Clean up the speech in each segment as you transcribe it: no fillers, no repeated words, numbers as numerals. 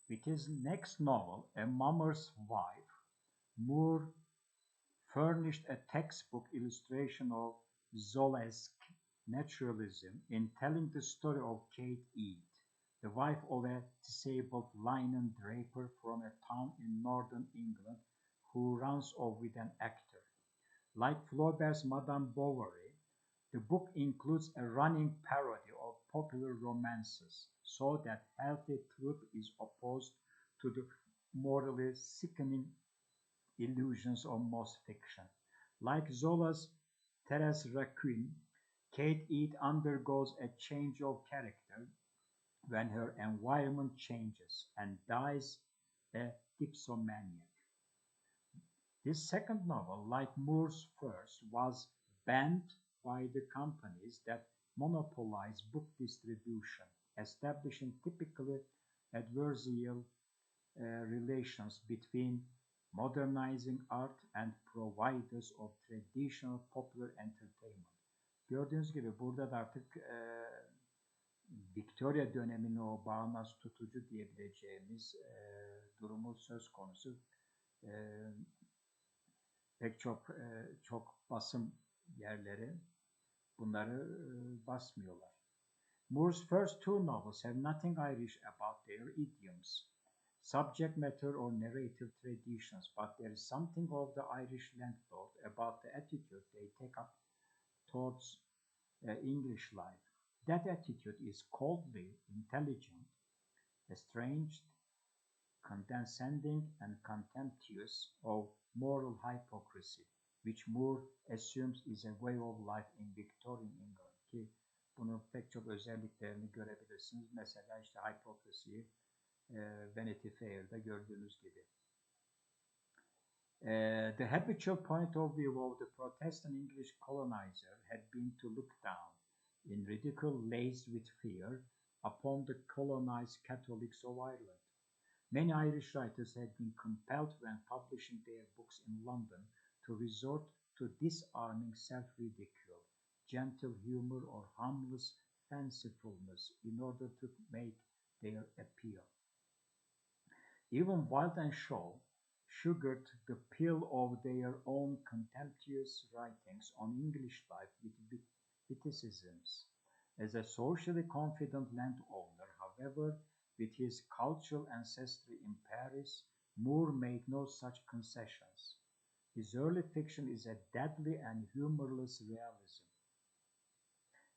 With his next novel, A Mummer's Wife, Moore furnished a textbook illustration of Zolesque naturalism in telling the story of Kate Eade, the wife of a disabled linen draper from a town in northern England who runs off with an actor. Like Flaubert's Madame Bovary, the book includes a running parody of popular romances, so that healthy truth is opposed to the morally sickening illusions of most fiction. Like Zola's Thérèse Raquin, Kate Eade undergoes a change of character when her environment changes and dies a dipsomaniac. This second novel, like Moore's first, was banned by the companies that monopolize book distribution, establishing typically adversarial relations between modernizing art and providers of traditional popular entertainment. Gördüğünüz gibi burada da artık Victoria döneminin o bağnaz tutucu diyebileceğimiz durumu söz konusu. Pek çok basım yerleri bunları basmıyorlar. Moore's first two novels have nothing Irish about their idioms, subject matter or narrative traditions, but there is something of the Irish landlord about the attitude they take up towards English life. That attitude is coldly intelligent, estranged, condescending, and contemptuous of moral hypocrisy, which Moore assumes is a way of life in Victorian England. Ki bunun pek çok özelliklerini görebilirsiniz. Mesela işte hypocrisy'yi Vanity Fair'da gördüğünüz gibi. The habitual point of view of the Protestant English colonizer had been to look down, in ridicule laced with fear, upon the colonized Catholics of Ireland. Many Irish writers had been compelled when publishing their books in London to resort to disarming self-ridicule, gentle humor, or harmless fancifulness in order to make their appeal. Even Wilde and Shaw sugared the pill of their own contemptuous writings on English life with witticisms. As a socially confident landowner, however, with his cultural ancestry in Paris, Moore made no such concessions. His early fiction is a deadly and humorless realism.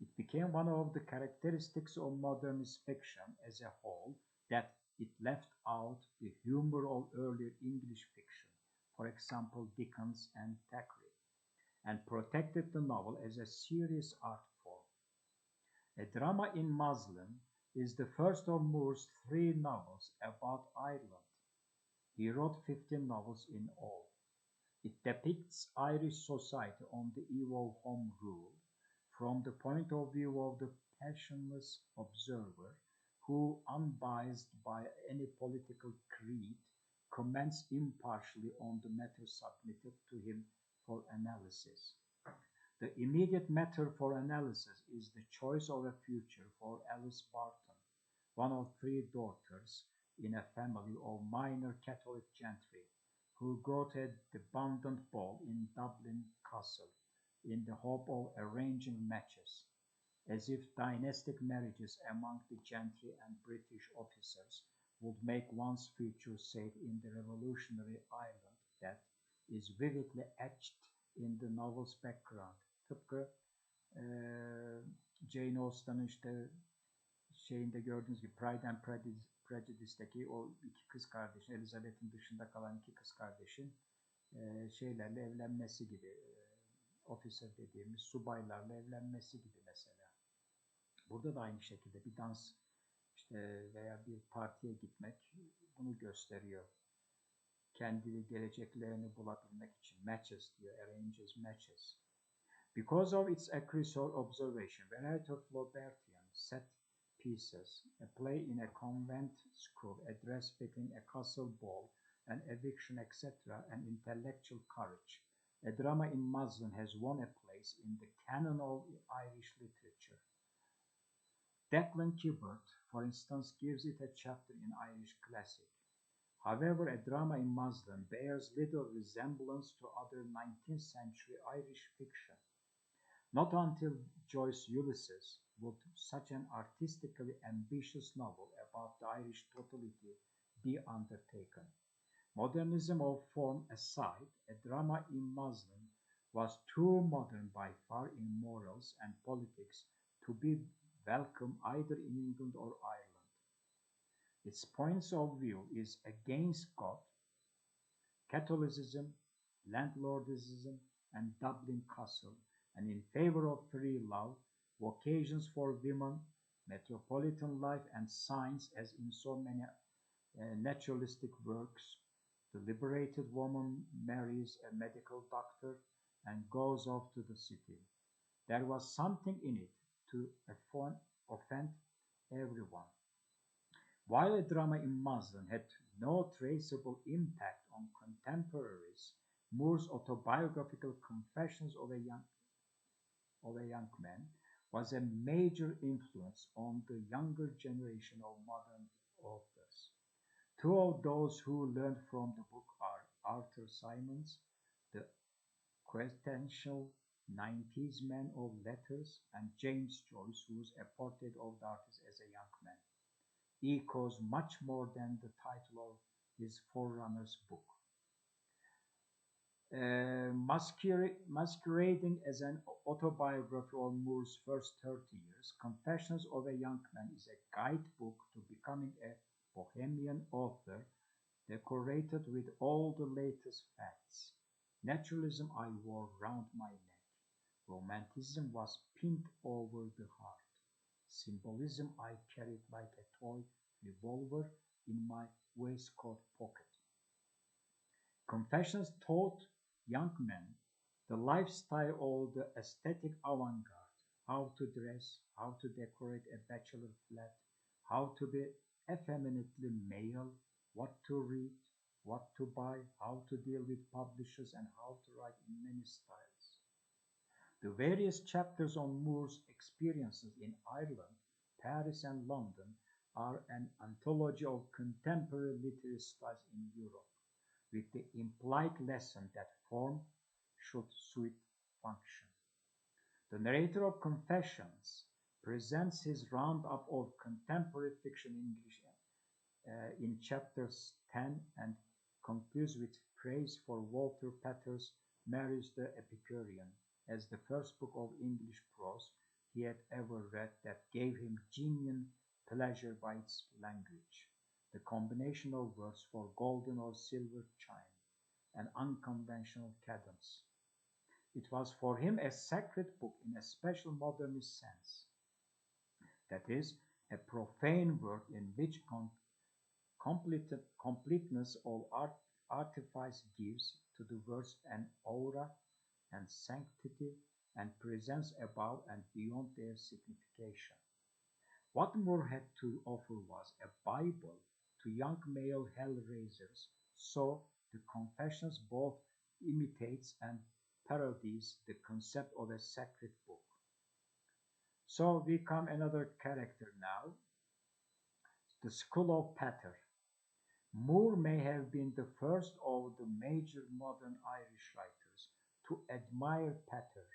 It became one of the characteristics of modernist fiction as a whole that it left out the humor of earlier English fiction, for example Dickens and Thackeray, and protected the novel as a serious art form. A Drama in Muslin is the first of Moore's three novels about Ireland. He wrote 15 novels in all. It depicts Irish society on the eve of Home Rule from the point of view of the passionless observer who, unbiased by any political creed, comments impartially on the matter submitted to him for analysis. The immediate matter for analysis is the choice of a future for Alice Barton, one of three daughters in a family of minor Catholic gentry, who go to a debandant ball in Dublin Castle in the hope of arranging matches, as if dynastic marriages among the gentry and British officers would make one's future safe in the revolutionary Ireland that is vividly etched in the novel's background. Tıpkı Jane Austen'ın işte şeyinde gördüğünüz gibi Pride and Prejudice'deki o iki kız kardeşin, Elizabeth'in dışında kalan iki kız kardeşin şeylerle evlenmesi gibi, officer dediğimiz subaylarla evlenmesi gibi mesela. Burada da aynı şekilde bir dans işte veya bir partiye gitmek bunu gösteriyor. Kendi geleceklerini bulabilmek için matches diyor, arranges matches. Because of its accuracy observation, variety of Flaubertian set pieces, a play in a convent school, a dress fitting, a castle ball, an eviction, etc., and intellectual courage. A Drama in Muslin has won a place in the canon of Irish literature. Declan Gibbard, for instance, gives it a chapter in Irish classic. However, a drama in muslin bears little resemblance to other 19th century Irish fiction. Not until Joyce's Ulysses would such an artistically ambitious novel about the Irish totality be undertaken. Modernism of form aside, a drama in muslin was too modern by far in morals and politics to be welcome either in England or Ireland. Its points of view is against God, Catholicism, landlordism, and Dublin Castle, and in favor of free love, vocations for women, metropolitan life, and science, as in so many naturalistic works. The liberated woman marries a medical doctor and goes off to the city. There was something in it to offend everyone. While a drama in muslin had no traceable impact on contemporaries, Moore's autobiographical Confessions of a Young Man was a major influence on the younger generation of modern authors. Two of those who learned from the book are Arthur Symons, the quintessential 90s man of letters, and James Joyce, whose A Portrait of the Artist as a Young Man echoes much more than the title of his forerunner's book. Masquerading as an autobiography of Moore's first 30 years, Confessions of a Young Man is a guidebook to becoming a bohemian author, decorated with all the latest facts. Naturalism I wore round my neck. Romanticism was pinned over the heart. Symbolism I carried like a toy revolver in my waistcoat pocket. Confessions taught young men the lifestyle of the aesthetic avant-garde, how to dress, how to decorate a bachelor flat, how to be effeminately male, what to read, what to buy, how to deal with publishers, and how to write in many styles. The various chapters on Moore's experiences in Ireland, Paris, and London are an anthology of contemporary literary styles in Europe, with the implied lesson that form should suit function. The narrator of Confessions presents his roundup of contemporary fiction in English in chapters 10 and concludes with praise for Walter Pater's Marius the Epicurean as the first book of English prose he had ever read that gave him genuine pleasure by its language, the combination of words for golden or silver chime, and unconventional cadence. It was for him a sacred book in a special modernist sense, that is, a profane work in which completeness of artifice gives to the words an aura and sanctity and presence above and beyond their signification. What Moore had to offer was a Bible to young male hell-raisers, so the Confessions both imitates and parodies the concept of a sacred book. So we come another character now, the School of Pater. Moore may have been the first of the major modern Irish writers to admire Pater,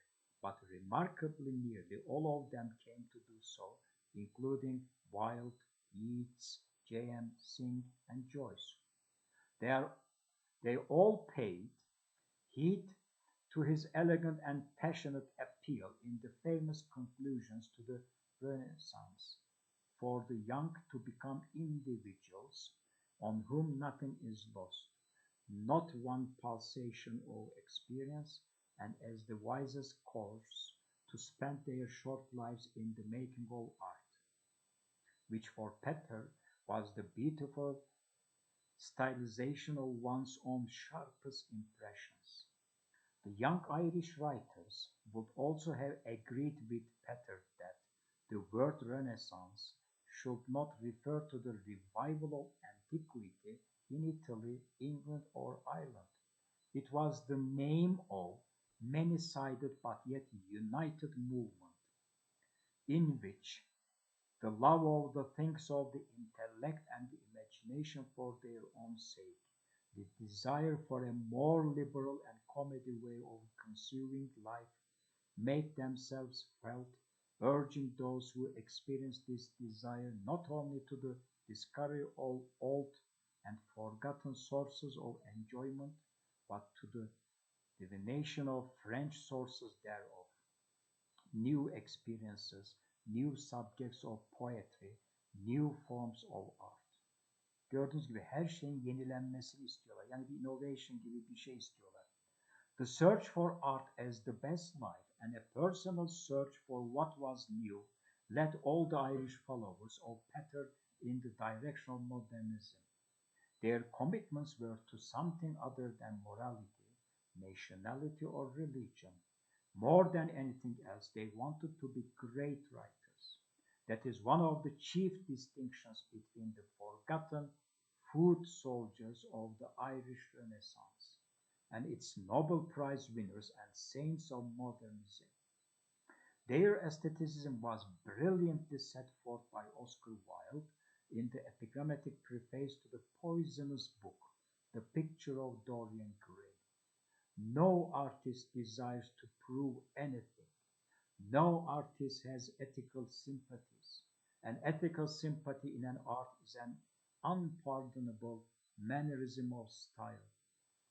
but remarkably nearly all of them came to do so, including Wilde, Yeats, J.M. Synge, and Joyce. They all paid heed to his elegant and passionate appeal in the famous conclusions to the Renaissance, for the young to become individuals on whom nothing is lost, not one pulsation of experience, and as the wisest course to spend their short lives in the making of art, which for Pater was the beautiful stylization of one's own sharpest impressions. The young Irish writers would also have agreed with Pater that the word Renaissance should not refer to the revival of antiquity in Italy, England, or Ireland. It was the name of many-sided but yet united movement in which the love of the things of the intellect and the imagination for their own sake, the desire for a more liberal and comedy way of conceiving life, make themselves felt, urging those who experience this desire not only to the discovery of old and forgotten sources of enjoyment, but to the divination of French sources thereof, new experiences, new subjects of poetry, new forms of art. Gördüğünüz gibi her şeyin yenilenmesini istiyorlar. Yani bir innovation gibi bir şey istiyorlar. The search for art as the best life and a personal search for what was new led all the Irish followers of Peter in the direction of modernism. Their commitments were to something other than morality, nationality, or religion. More than anything else, they wanted to be great writers. That is one of the chief distinctions between the forgotten foot soldiers of the Irish Renaissance and its Nobel Prize winners and saints of modernism. Their aestheticism was brilliantly set forth by Oscar Wilde in the epigrammatic preface to the poisonous book, The Picture of Dorian Gray. No artist desires to prove anything. No artist has ethical sympathies. An ethical sympathy in an art is an unpardonable mannerism of style.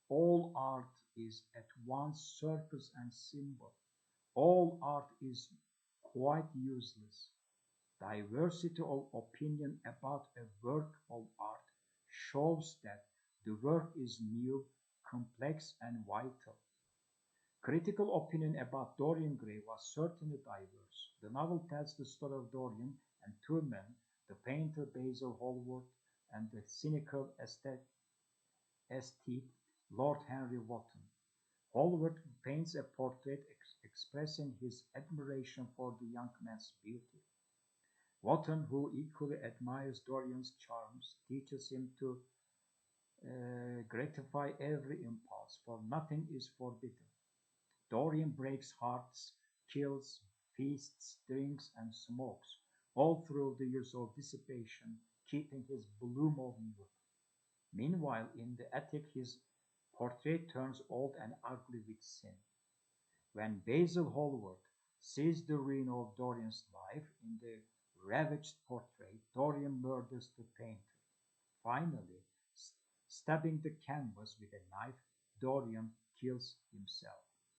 All art is at once surface and symbol. All art is quite useless. Diversity of opinion about a work of art shows that the work is new, complex, and vital. Critical opinion about Dorian Gray was certainly diverse. The novel tells the story of Dorian and two men, the painter Basil Hallward and the cynical aesthete Lord Henry Wotton. Hallward paints a portrait expressing his admiration for the young man's beauty. Wotton, who equally admires Dorian's charms, teaches him to gratify every impulse, for nothing is forbidden. Dorian breaks hearts, kills, feasts, drinks, and smokes, all through the years of dissipation, keeping his bloom of youth. Meanwhile, in the attic, his portrait turns old and ugly with sin. When Basil Hallward sees the ruin of Dorian's life in the ravaged portrait, Dorian murders the painter. Finally, stabbing the canvas with a knife, Dorian kills himself.